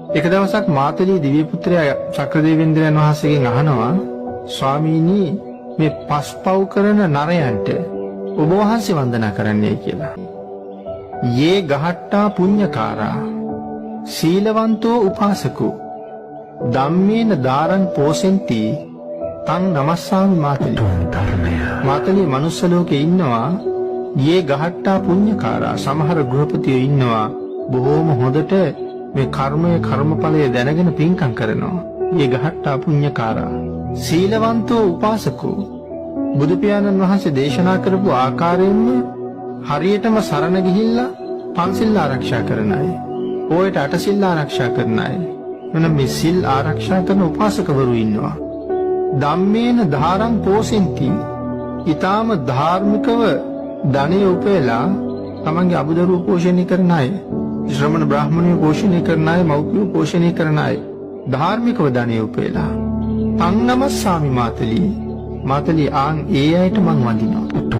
එක දවසක් මාතලී දිව්‍ය පුත්‍රයා චක්‍රදේවේන්ද්‍රයන් වහන්සේගෙන් අහනවා ස්වාමීනි මේ පස්පව් කරන නරයන්ට ඔබ වහන්සේ වන්දනා කරන්නයි කියලා. යේ ගහට්ටා පුඤ්ඤකාරා සීලවන්තෝ උපාසකෝ ධම්මේන දාරං පෝසෙන්ති තං නමස්සාමි මාතලී. මාතලී මනුස්ස ලෝකේ ඉන්නවා යේ ගහට්ටා පුඤ්ඤකාරා සමහර ගෘහපතියෝ ඉන්නවා බොහෝම හොඳට මේ කර්මඵලය දැනගෙන පින්කම් කරනවා. යේ ගහට්ටා පුඤ්ඤකාරා සීලවන්තෝ උපාසකෝ බුදු පියාණන් වහන්සේ දේශනා කරපු ආකාරයෙන්ම හරියටම සරණ ගිහිල්ලා පන්සිල් ආරක්ෂා කරන අය. ඕයට අටසිල් ආරක්ෂා කරන අය. එනම් මේ සිල් ආරක්ෂා කරන උපාසකවරු ඉන්නවා. ධම්මේන ධාරං පෝසෙන්ති ඊටාම ධාර්මිකව ධනෙ උපයලා තමන්ගේ අබුදරුව පෝෂණය කරන අය. ශ්‍රමණ බ්‍රාහ්මණයෝ පෝෂණය කරන අය, මව්පියෝ පෝෂණය කරන අය. ධාර්මිකව ධනෙ උපයලා තං නමස්සාමි මාතලී. මාතලී ආන් ඒ අයට මං වඳිනවා.